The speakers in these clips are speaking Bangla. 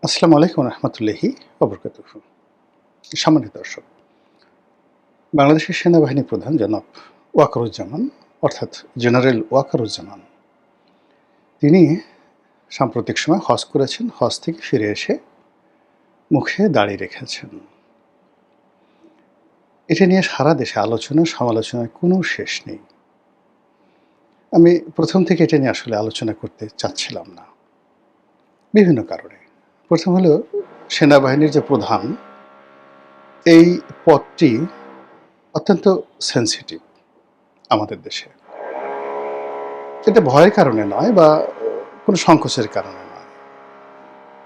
আসসালামু আলাইকুম রহমতুল্লাহি ওবরকাতুহু। সম্মানিত দর্শক, বাংলাদেশের সেনাবাহিনী প্রধান জনাব ওয়াকারুজ্জামান অর্থাৎ জেনারেল ওয়াকারুজ্জামান তিনি সাম্প্রতিক সময় হজ করেছেন। হজ থেকে ফিরে এসে মুখে দাড়ি রেখেছেন। এটা নিয়ে সারা দেশে আলোচনা সমালোচনার কোনো শেষ নেই। আমি প্রথম থেকে এটা নিয়ে আসলে আলোচনা করতে চাচ্ছিলাম না, বিভিন্ন কারণে। প্রথম হলো, সেনাবাহিনীর যে প্রধান, এই পদটি অত্যন্ত সেনসিটিভ আমাদের দেশে। এটা ভয়ের কারণে নয় বা কোনো সংকোচের কারণে নয়।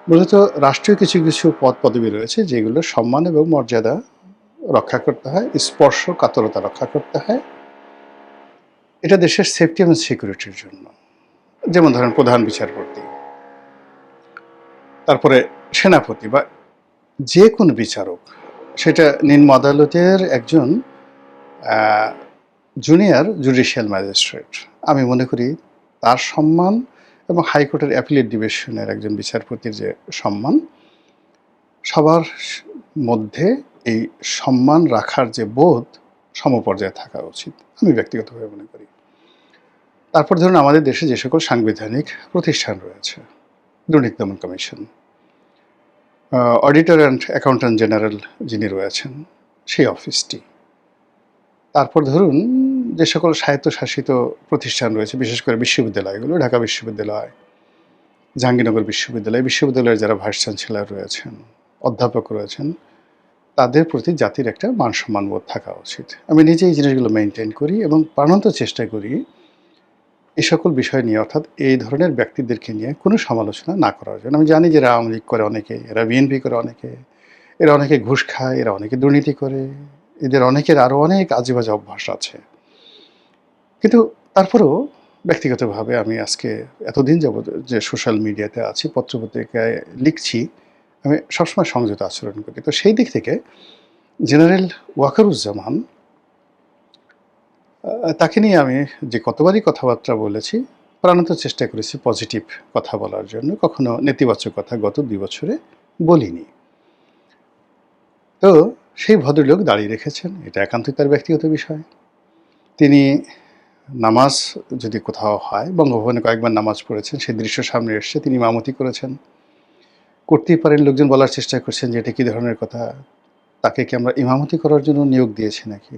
মূলত রাষ্ট্রীয় কিছু কিছু পদ-পদবি রয়েছে যেগুলোর সম্মান এবং মর্যাদা রক্ষা করতে হয়, স্পর্শকাতরতা রক্ষা করতে হয়। এটা দেশের সেফটি এবং সিকিউরিটির জন্য। যেমন ধরেন প্রধান বিচারপতি, তারপরে সেনাপতি বা যে কোনো বিচারক, সেটা নিম্ন আদালতের একজন জুনিয়র জুডিশিয়াল ম্যাজিস্ট্রেট। আমি মনে করি তার সম্মান এবং হাইকোর্টের অ্যাপিলেট ডিভিশনের একজন বিচারপতির যে সম্মান, সবার মধ্যে এই সম্মান রাখার যে বোধ সমপর্যায়ে থাকা উচিত, আমি ব্যক্তিগতভাবে মনে করি। তারপর ধরুন আমাদের দেশে যে সকল সাংবিধানিক প্রতিষ্ঠান রয়েছে, দুর্নীতি দমন commission, auditor and accountant general যিনি রয়েছেন, সেই অফিসটি। তারপর ধরুন যে সকল স্বায়ত্তশাসিত প্রতিষ্ঠান রয়েছে, বিশেষ করে বিশ্ববিদ্যালয়গুলো, ঢাকা বিশ্ববিদ্যালয়, জাহাঙ্গীরনগর বিশ্ববিদ্যালয়, বিশ্ববিদ্যালয়ের যারা ভাইস চ্যান্সেলর রয়েছেন, অধ্যাপক রয়েছেন, তাদের প্রতি জাতির একটা মান সম্মানবোধ থাকা উচিত। আমি নিজে এই জিনিসগুলো মেনটেন করি এবং প্রাণান্ত চেষ্টা করি এই সকল বিষয় নিয়ে, অর্থাৎ এই ধরনের ব্যক্তিদেরকে নিয়ে কোনো সমালোচনা না করার জন্য। আমি জানি যে এরা আওয়ামী লীগ করে অনেকে, এরা বিএনপি করে অনেকে, এরা অনেকে ঘুষ খায়, এরা অনেকে দুর্নীতি করে, এদের অনেকের আরও অনেক আজেবাজে অভ্যাস আছে। কিন্তু তারপরেও ব্যক্তিগতভাবে আমি আজকে এতদিন যাবৎ যে সোশ্যাল মিডিয়াতে আছি, পত্রপত্রিকায় লিখছি, আমি সবসময় সংযত আচরণ করি। তো সেই দিক থেকে জেনারেল ওয়াকারুজ্জামান, তাকে নিয়ে আমি যে কতবারই কথাবার্তা বলেছি, প্রাণান্ত চেষ্টা করেছি পজিটিভ কথা বলার জন্য। কখনো নেতিবাচক কথা গত ২ বছরে বলিনি। তো সেই ভদ্রলোক দাঁড়িয়ে রেখেছেন, এটা একান্তই তার ব্যক্তিগত বিষয়। তিনি নামাজ যদি কোথাও হয়, বঙ্গভবনে কয়েকবার নামাজ পড়েছেন, সেই দৃশ্য সামনে এসছে, তিনি ইমামতি করেছেন। করতেই পারেন, লোকজন বলার চেষ্টা করছেন যে এটা কী ধরনের কথা, তাকে কি আমরা ইমামতি করার জন্য নিয়োগ দিয়েছি নাকি?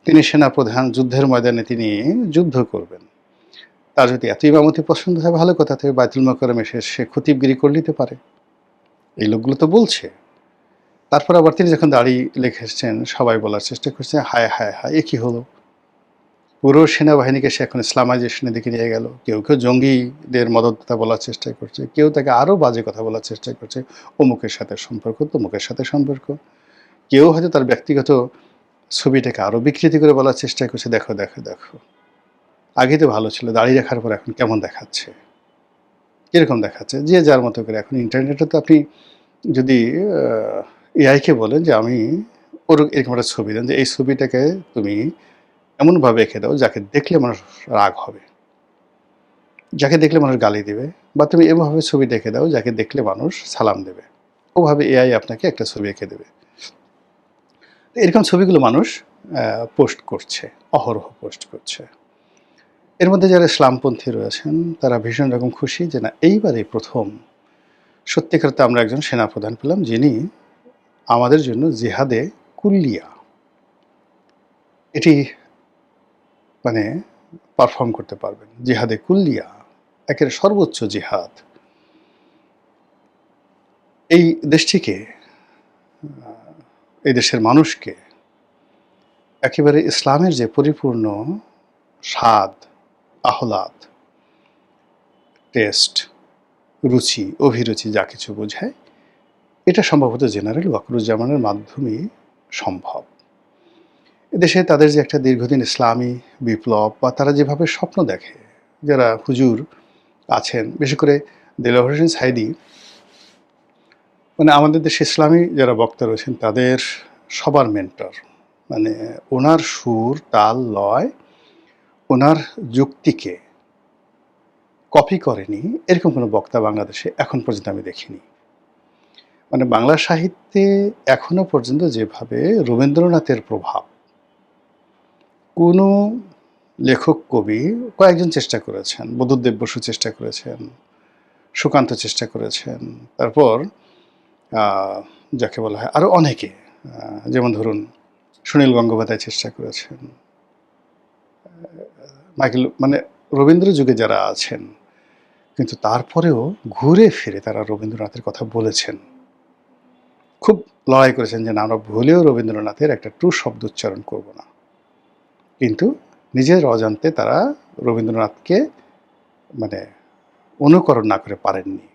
তিনি সেনাপ্রধান, যুদ্ধের ময়দানে তিনি যুদ্ধ করবেন। তার যদি এত ইমামতি পছন্দ হয়, ভালো কথা, তবে বায়তুল মোকাররমে এসে সে খতিবগিরি করে নিতে পারে। এই লোকগুলো তো বলছে। তারপর আবার তিনি যখন দাড়ি রেখেছেন, সবাই বলার চেষ্টা করছে, হায় হায় হায়, এ কী হলো? পুরো সেনাবাহিনীকে সে এখন ইসলামাইজেশনের দিকে নিয়ে গেল। কেউ কেউ জঙ্গিদের মদতদাতা বলার চেষ্টা করছে, কেউ তাকে আরও বাজে কথা বলার চেষ্টা করছে, অমুকের সাথে সম্পর্ক, তমুকের সাথে সম্পর্ক। কেউ হয়তো তার ব্যক্তিগত ছবিটাকে আরও বিকৃতি করে বলার চেষ্টা করছে, দেখো দেখো দেখো, আগে তো ভালো ছিল, দাড়ি রাখার পর এখন কেমন দেখাচ্ছে, কীরকম দেখাচ্ছে। যে যার মতো করে। এখন ইন্টারনেটে তো আপনি যদি এআইকে বলেন যে আমি ওর এরকম একটা ছবি দেন, যে এই ছবিটাকে তুমি এমনভাবে এঁকে দাও যাকে দেখলে মানুষ রাগ হবে, যাকে দেখলে মানুষ গালি দেবে, বা তুমি এমনভাবে ছবি দেখে দাও যাকে দেখলে মানুষ সালাম দেবে। ওভাবে এআই আপনাকে একটা ছবি এঁকে দেবে। এরকম ছবিগুলো মানুষ পোস্ট করছে, অহরহ পোস্ট করছে। এর মধ্যে যারা ইসলামপন্থী রয়েছেন তারা ভীষণ রকম খুশি যে না, এইবারই প্রথম সত্যিকারতে আমরা একজন সেনাপ্রধান পেলাম যিনি আমাদের জন্য জিহাদে কুল্লিয়া এটি মানে পারফর্ম করতে পারবেন। জিহাদে কুল্লিয়া, একের সর্বোচ্চ জিহাদ। এই দেশটিকে, এই দেশের মানুষকে একেবারে ইসলামের যে পরিপূর্ণ স্বাদ, আহ্লাদ, টেস্ট, রুচি, অভিরুচি যা কিছু বোঝায়, এটা সম্ভবত জেনারেল ওয়াকারুজ্জামানের মাধ্যমেই সম্ভব। এদেশে তাদের যে একটা দীর্ঘদিন ইসলামী বিপ্লব, বা তারা যেভাবে স্বপ্ন দেখে, যারা হুজুর আছেন, বিশেষ করে দেলোয়ার হোসেন সাঈদী, মানে আমাদের দেশে ইসলামী যারা বক্তা রয়েছেন তাদের সবার মেন্টর। মানে ওনার সুর, তাল, লয়, ওনার যুক্তিকে কপি করেনি এরকম কোনো বক্তা বাংলাদেশে এখন পর্যন্ত আমি দেখিনি। মানে বাংলা সাহিত্যে এখনো পর্যন্ত যেভাবে রবীন্দ্রনাথের প্রভাব কোনো লেখক কবি কয়েকজন চেষ্টা করেছেন, বুদ্ধদেব বসু চেষ্টা করেছেন, সুকান্ত চেষ্টা করেছেন, তারপর যাকে বলা হয় আরও অনেকে, যেমন ধরুন সুনীল গঙ্গোপাধ্যায় চেষ্টা করেছেন, মাইকেল, মানে রবীন্দ্র যুগে যারা আছেন, কিন্তু তারপরেও ঘুরে ফিরে তারা রবীন্দ্রনাথের কথা বলেছেন, খুব লড়াই করেছেন যে না, আমরা ভুলেও রবীন্দ্রনাথের একটা ট্রু শব্দ উচ্চারণ করব না, কিন্তু নিজের অজান্তে তারা রবীন্দ্রনাথকে মানে অনুকরণ না করে পারেননি।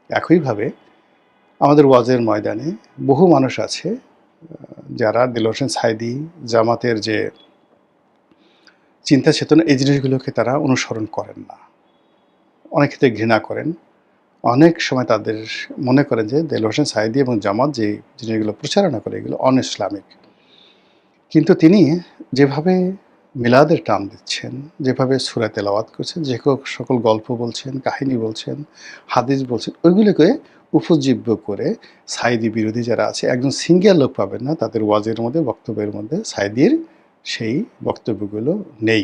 একইভাবে আমাদের ওয়াজের ময়দানে বহু মানুষ আছে যারা দেলোয়ার হোসেন সাঈদী, জামাতের যে চিন্তা চেতনা, এই জিনিসগুলোকে তারা অনুসরণ করেন না, অনেক ক্ষেত্রে ঘৃণা করেন। অনেক সময় তাদের মনে করেন যে দেলোয়ার হোসেন সাঈদী এবং জামাত যে জিনিসগুলো প্রচারণা করে এগুলো অন ইসলামিক। কিন্তু তিনি যেভাবে মিলাদের টান দিচ্ছেন, যেভাবে সূরা তেলাওয়াত করছেন, যে সকল গল্প বলছেন, কাহিনী বলছেন, হাদিস বলছেন, ওইগুলোকে উপজীব্য করে সাঈদী বিরোধী যারা আছে একজন সিঙ্গেল লোক পাবেন না তাদের ওয়াজের মধ্যে, বক্তব্যের মধ্যে সাঈদীর সেই বক্তব্যগুলো নেই,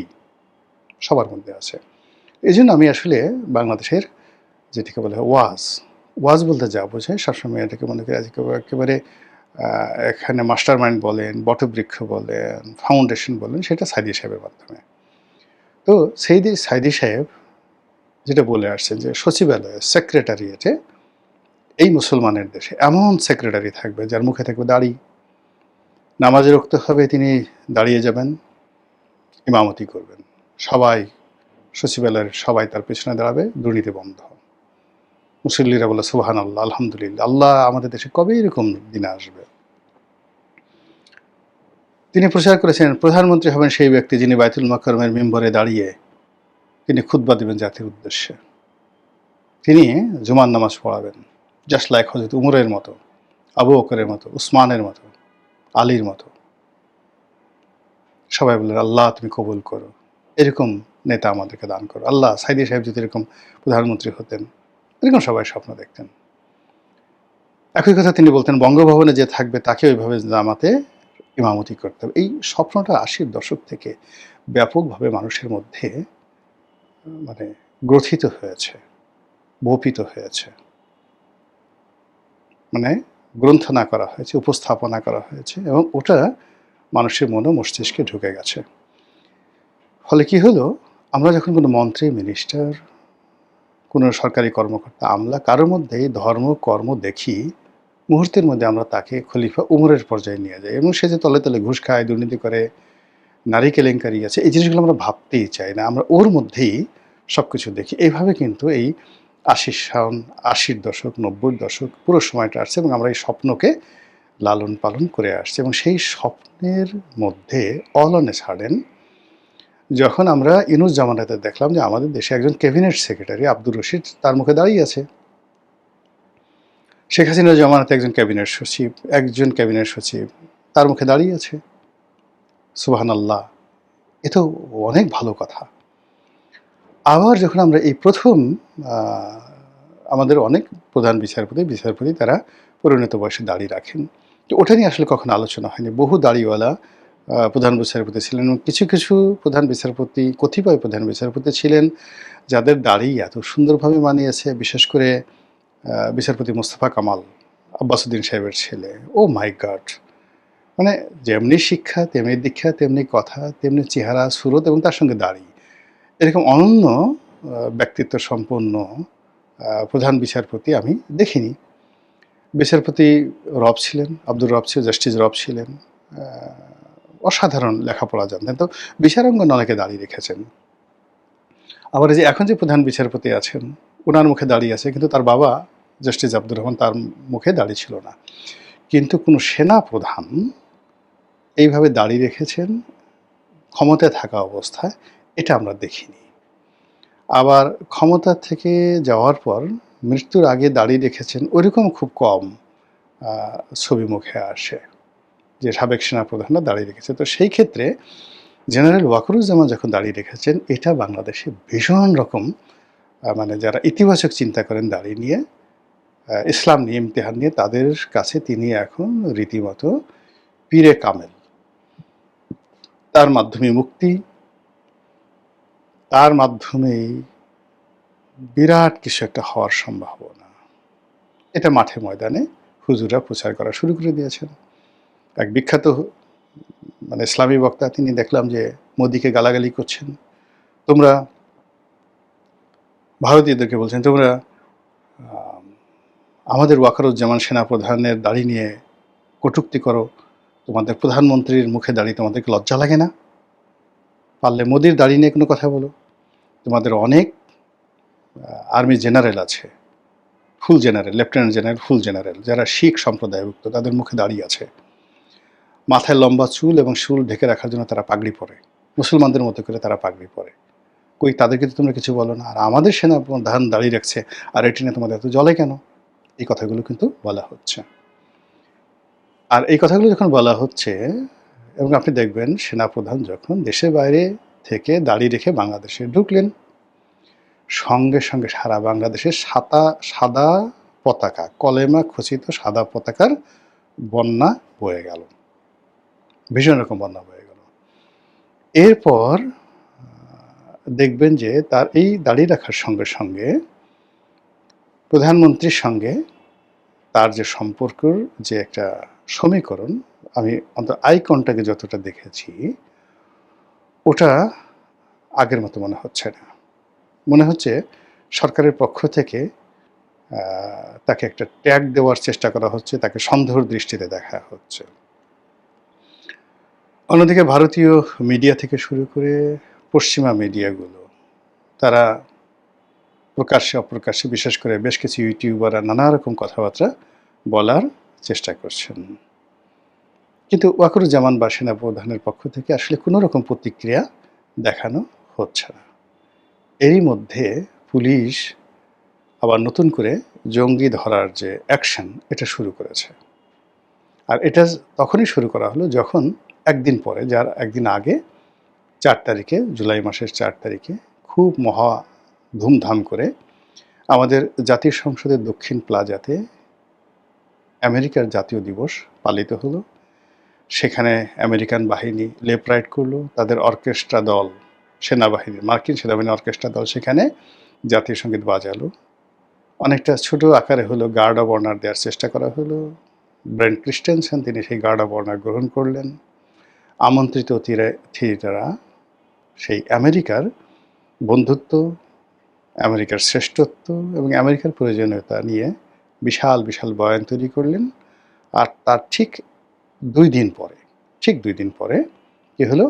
সবার মধ্যে আছে। এই জন্য আমি আসলে বাংলাদেশের যেটাকে বলা হয় ওয়াজ বলতে যা বোঝায় সবসময় এটাকে মনে করি একেবারে এখানে মাস্টার মাইন্ড বলেন, বটবৃক্ষ বলেন, ফাউন্ডেশন বলেন, সেটা সাঈদী সাহেবের মাধ্যমে। তো সাঈদী সাহেব যেটা বলে আসছেন যে সচিবালয়ে, সেক্রেটারিয়েটে এই মুসলমানের দেশে এমন সেক্রেটারি থাকবে যার মুখে থাকবে দাড়ি, নামাজে রুখতে হবে তিনি দাঁড়িয়ে যাবেন, ইমামতি করবেন, সবাই সচিবালয়ের সবাই তার পেছনে দাঁড়াবে, দুর্নীতি বন্ধ। মুসল্লিরা বলে সুবহানাল্লাহ, আলহামদুলিল্লাহ, আল্লাহ আমাদের দেশে কবে এরকম দিন আসবে। তিনি প্রচার করেছেন প্রধানমন্ত্রী হবেন সেই ব্যক্তি যিনি বাইতুল মাকরমের মিম্বরে দাঁড়িয়ে তিনি খুতবা দেবেন জাতির উদ্দেশ্যে, তিনি জুমার নামাজ পড়াবেন, জাস্ট লাইক হযরত উমরের মতো, আবু বকরের মতো, উসমানের মতো, আলীর মতো। সবাই বললেন আল্লাহ তুমি কবুল করো, এরকম নেতা আমাদেরকে দান করো, আল্লাহ সাঈদী সাহেব যদি এরকম প্রধানমন্ত্রী হতেন, এরকম সবাই স্বপ্ন দেখতেন। একই কথা তিনি বলতেন বঙ্গভবনে যে থাকবে তাকে ওইভাবে জামাতে ইমামতি করতে হবে। এই স্বপ্নটা ৮০-র দশক থেকে ব্যাপকভাবে মানুষের মধ্যে মানে গ্রথিত হয়েছে, বপিত হয়েছে, মানে গ্রন্থনা করা হয়েছে, উপস্থাপনা করা হয়েছে, এবং ওটা মানুষের মনে মস্তিষ্কে ঢুকে গেছে। ফলে কি হলো, আমরা যখন কোনো মন্ত্রী, মিনিস্টার, কোনো সরকারি কর্মকর্তা, আমলা কারোর মধ্যেই ধর্ম কর্ম দেখি, মুহূর্তের মধ্যে আমরা তাকে খলিফা উমরের পর্যায়ে নিয়ে যাই, এবং সে যে তলে তলে ঘুষ খায়, দুর্নীতি করে, নারী কেলেঙ্কারি আছে, এই জিনিসগুলো আমরা ভাবতেই চাই না, আমরা ওর মধ্যেই সব কিছু দেখি। এইভাবে কিন্তু এই ৮০-র দশক, ৯০-র দশক পুরো সময়টা আসছে, এবং আমরা এই স্বপ্নকে লালন পালন করে আসছি। এবং সেই স্বপ্নের মধ্যে অল অন এ সাডেন যখন আমরা ইউনূস জামানাতে দেখলাম যে আমাদের দেশে একজন ক্যাবিনেট সেক্রেটারি আব্দুর রশিদ তার মুখে দাঁড়িয়ে আছে, শেখ হাসিনার জামানাতে একজন ক্যাবিনেট সচিব তার মুখে দাঁড়িয়ে আছে, সুবহানাল্লাহ, এ তো অনেক ভালো কথা। আবার যখন আমরা এই প্রথম আমাদের অনেক প্রধান বিচারপতি তারা পরিণত বয়সে দাড়ি রাখেন, তো ওটা নিয়ে আসলে কখনো আলোচনা হয়নি। বহু দাড়িওয়ালা প্রধান বিচারপতি ছিলেন, এবং কিছু কতিপয় প্রধান বিচারপতি ছিলেন যাদের দাড়ি এত সুন্দরভাবে মানিয়েছে, বিশেষ করে বিচারপতি মোস্তফা কামাল, আব্বাসউদ্দিন সাহেবের ছেলে। ও মাই গড, মানে যেমনি শিক্ষা তেমনি দীক্ষা, তেমনি কথা, তেমনি চেহারা, সুরত, এবং তার সঙ্গে দাড়ি, এরকম অনন্য ব্যক্তিত্ব সম্পন্ন প্রধান বিচারপতি আমি দেখিনি। বিচারপতি রব ছিলেন, আব্দুর রব ছিল, জাস্টিস রব ছিলেন, অসাধারণ লেখাপড়া জানতেন। তো বিচারাঙ্গনে অনেকে দাঁড়িয়ে রেখেছেন। আবার এই যে এখন যে প্রধান বিচারপতি আছেন ওনার মুখে দাঁড়িয়ে আছে, কিন্তু তার বাবা জাস্টিস আব্দুর রহমান, তার মুখে দাঁড়িয়ে ছিল না। কিন্তু কোনো সেনা প্রধান এইভাবে দাঁড়িয়ে রেখেছেন ক্ষমতায় থাকা অবস্থায়, এটা আমরা দেখিনি। আবার ক্ষমতা থেকে যাওয়ার পর মৃত্যুর আগে দাঁড়িয়ে রেখেছেন ওইরকম খুব কম ছবি মুখে আসে যে সাবেক সেনাপ্রধানরা দাঁড়িয়ে রেখেছে। তো সেই ক্ষেত্রে জেনারেল ওয়াকারুজ্জামান যখন দাঁড়িয়ে রেখেছেন, এটা বাংলাদেশে ভীষণ রকম মানে যারা ইতিবাচক চিন্তা করেন দাড়ি নিয়ে, ইসলাম নিয়ে, ইমতিহান নিয়ে, তাদের কাছে তিনি এখন রীতিমতো পীরে কামেল। তার মাধ্যমে মুক্তি, তার মাধ্যমেই বিরাট কিছু একটা হওয়ার সম্ভাবনা। এটা মাঠে ময়দানে হুজুররা প্রচার করা শুরু করে দিয়েছেন। এক বিখ্যাত মানে ইসলামী বক্তা তিনি দেখলাম যে মোদিকে গালাগালি করছেন। তোমরা ভারতীয়দেরকে বলছেন, তোমরা আমাদের ওয়াকারুজ্জামান সেনাপ্রধানের দাড়ি নিয়ে কটূক্তি করো, তোমাদের প্রধানমন্ত্রীর মুখে দাড়ি, তোমাদেরকে লজ্জা লাগে না? পারলে মোদির দাড়ি নিয়ে কোনো কথা বলো। তোমাদের অনেক আর্মি জেনারেল আছে, ফুল জেনারেল, লেফটেন্যান্ট জেনারেল, ফুল জেনারেল, যারা শিখ সম্প্রদায়ভুক্ত, তাদের মুখে দাড়ি আছে, মাথায় লম্বা চুল এবং চুল ঢেকে রাখার জন্য তারা পাগড়ি পরে, মুসলমানদের মতো করে তারা পাগড়ি পরে। কই তাদেরকে তো তোমরা কিছু বলো না, আর আমাদের সেনাপ্রধান দাড়ি রাখছে আর এটি নিয়ে তোমাদের এত জ্বলে কেন? এই কথাগুলো কিন্তু বলা হচ্ছে। আর এই কথাগুলো যখন বলা হচ্ছে, এবং আপনি দেখবেন সেনাপ্রধান যখন দেশের বাইরে থেকে দাড়ি রেখে বাংলাদেশে ঢুকলেন, সঙ্গে সঙ্গে সারা বাংলাদেশে সাদা পতাকা, কলেমা খচিত সাদা পতাকার বন্যা বয়ে গেল, ভীষণ রকম বন্যা বয়ে গেল। এরপর দেখবেন যে তার এই দাড়ি রাখার সঙ্গে সঙ্গে প্রধানমন্ত্রীর সঙ্গে তার যে সম্পর্কর যে একটা সমীকরণ, আমি অন্তত আইকনটাকে যতটা দেখেছি, ওটা আগের মতো মনে হচ্ছে না। মনে হচ্ছে সরকারের পক্ষ থেকে তাকে একটা ট্যাগ দেওয়ার চেষ্টা করা হচ্ছে, তাকে সন্দেহের দৃষ্টিতে দেখা হচ্ছে। অন্যদিকে ভারতীয় মিডিয়া থেকে শুরু করে পশ্চিমা মিডিয়াগুলো, তারা প্রকাশ্যে অপ্রকাশ্যে, বিশেষ করে বেশ কিছু ইউটিউবাররা নানা রকম কথাবার্তা বলার চেষ্টা করছেন, কিন্তু ওয়াকারুজ্জামান বা সেনাপ্রধানের পক্ষ থেকে আসলে কোনো রকম প্রতিক্রিয়া দেখানো হচ্ছে না। এরই মধ্যে পুলিশ আবার নতুন করে জঙ্গি ধরার যে অ্যাকশন, এটা শুরু করেছে। আর এটা তখনই শুরু করা হলো যখন একদিন পরে, যার একদিন আগে 4 তারিখে, জুলাই মাসের 4 তারিখে খুব মহা ধুমধাম করে আমাদের জাতীয় সংসদের দক্ষিণ প্লাজাতে আমেরিকার জাতীয় দিবস পালিত হলো। সেখানে আমেরিকান বাহিনী লেফট রাইট করলো, তাদের অর্কেস্ট্রা দল, সেনাবাহিনী, মার্কিন সেনাবাহিনী অর্কেস্ট্রা দল সেখানে জাতীয় সঙ্গীত বাজালো। অনেকটা ছোট আকারে হলো গার্ড অব অনার দেওয়ার চেষ্টা করা হলো। ব্রেন্ট ক্রিস্টেনসেন তিনি সেই গার্ড অব অনার গ্রহণ করলেন। আমন্ত্রিত অতিথিরা সেই আমেরিকার বন্ধুত্ব, আমেরিকার শ্রেষ্ঠত্ব এবং আমেরিকার প্রয়োজনীয়তা নিয়ে বিশাল বিশাল বয়ান তৈরি করলেন। আর তার ঠিক 2 দিন পরে কি হলো,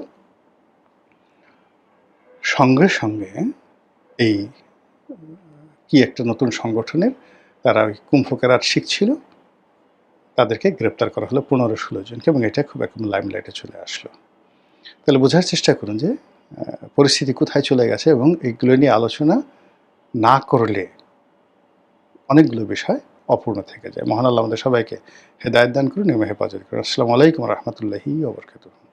সঙ্গে সঙ্গে এই কি একটা নতুন সংগঠনের, তারা ওই কুম্ভ কেরাত শিখছিল, তাদেরকে গ্রেপ্তার করা হলো 15-16 জনকে, এবং এটা খুব একদম লাইমলাইটে চলে আসলো। তাহলে বোঝার চেষ্টা করুন যে পরিস্থিতি কোথায় চলে গেছে, এবং এইগুলো নিয়ে আলোচনা না করলে অনেকগুলো বিষয় অপূর্ণ থেকে যায়। মহান আল্লাহ আমাদের সবাইকে হেদায়েত দান করুন এবং হেফাজত করুন। আসসালামু আলাইকুম ওয়া রাহমাতুল্লাহি ওয়া বারাকাতুহু।